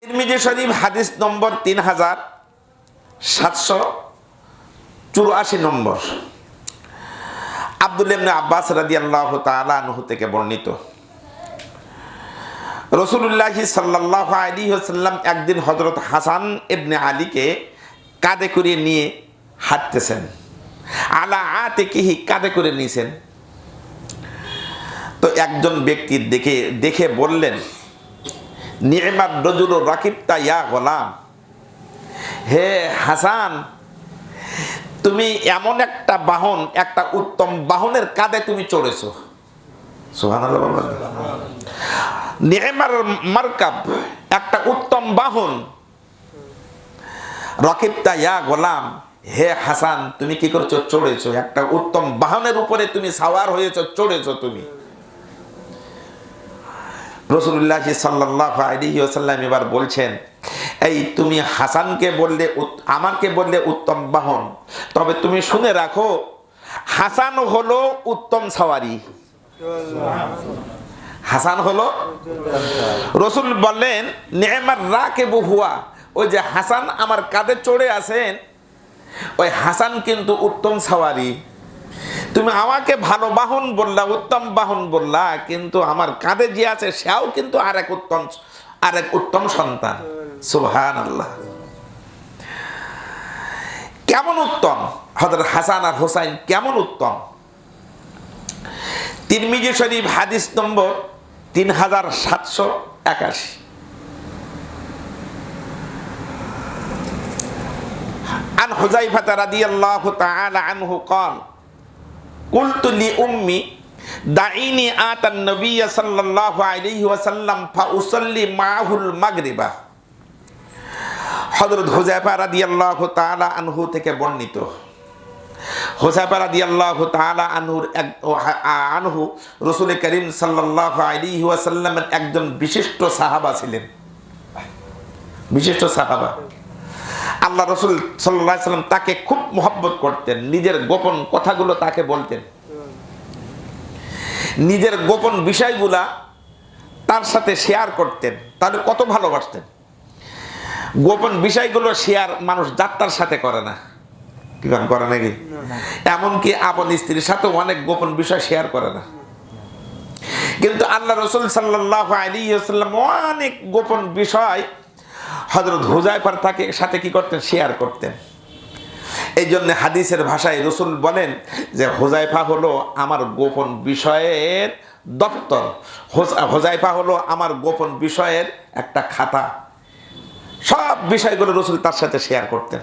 তিরমিজি শরীফ হাদিস নম্বর 3784 নম্বর। আব্দুল্লাহ ইবনে আব্বাস রাদিয়াল্লাহু তাআলা আনহু থেকে বর্ণিত, রাসূলুল্লাহ সাল্লাল্লাহু আলাইহি ওয়াসাল্লাম একদিন হযরত হাসান ইবনে আলীকে কাঁধে করে নিয়ে হাঁটতেছেন। আলা আতিকিহি, কাঁধে করে নিয়েছেন। তো একজন ব্যক্তি দেখে বললেন, নি'মার রাজুলু রাকিবতা ইয়া গোলাম, হে হাসান, তুমি এমন একটা বাহন, একটা উত্তম বাহনের কাঁধে তুমি চড়েছো। সুবহানাল্লাহ বলেন। নি'মার মারকাব, একটা উত্তম বাহন। রাকিবতা ইয়া গোলাম, হে হাসান, তুমি কি করছো? চড়েছো। একটা উত্তম বাহনের উপরে তুমি সাওয়ার হয়েছো, চড়েছো তুমি। রাসূলুল্লাহ সাল্লাল্লাহু আলাইহি ওয়াসাল্লাম এবার বলছেন, এই তুমি হাসানকে বললে, আমাকে বললে উত্তম বাহন, তবে তুমি শুনে রাখো, হাসান হলো উত্তম সওয়ারি। হাসান হলো, রাসূল বললেন, নি'মার রাকিবু হুয়া, ওই যে হাসান আমার কাঁধে চড়ে আছেন, ওই হাসান কিন্তু উত্তম সওয়ারি। তুমি আমাকে ভালো বাহন বললা, উত্তম বাহন বললা, কিন্তু আমার কাঁধে যে আছে সেও কিন্তু আরেক উত্তম সন্তান। সুবহানাল্লাহ। কেমন উত্তম হযরত হাসান আর হোসাইন, কেমন উত্তম! তিরমিজি শরীফ হাদিস নম্বর 3781। আন হুযায়ফা রাদিয়াল্লাহু তাআলা আনহু قال কুলতু লি উম্মি দাইনি আতান নবী সাল্লাল্লাহু আলাইহি ওয়াসাল্লাম ফাউসাল্লি মাহুল মাগরিবা। হযরত হুযায়ফা রাদিয়াল্লাহু তাআলা আনহু থেকে বর্ণিত। হুযায়ফা রাদিয়াল্লাহু তাআলা আনহু রাসূল করিম সাল্লাল্লাহু আলাইহি ওয়াসাল্লামের একজন বিশিষ্ট সাহাবা ছিলেন। বিশিষ্ট সাহাবা। আল্লাহ রাসূল সাল্লাল্লাহু আলাইহি ওয়াসাল্লাম তাকে খুব মহব্বত করতেন। নিজের গোপন কথাগুলো তাকে বলতেন, নিজের গোপন বিষয়গুলা তার সাথে শেয়ার করতেন। তাহলে কত ভালোবাসতেন! গোপন বিষয়গুলো শেয়ার মানুষ যাত্রার সাথে করে না, কি করে নাকি? এমনকি আপন স্ত্রীর সাথে অনেক গোপন বিষয় শেয়ার করে না, কিন্তু আল্লাহ রাসূল সাল্লাল্লাহু আলাইহি ওয়াসাল্লাম অনেক গোপন বিষয় হযরত হুযায়ফার সাথে কি করতেন? শেয়ার করতেন। এই জন্য হাদিসের ভাষায় রাসূল বলেন যে হুযায়ফা হলো আমার গোপন বিষয়ের দপ্তর, হুযায়ফা হলো আমার গোপন বিষয়ের একটা খাতা। সব বিষয়গুলো রাসূল তার সাথে শেয়ার করতেন।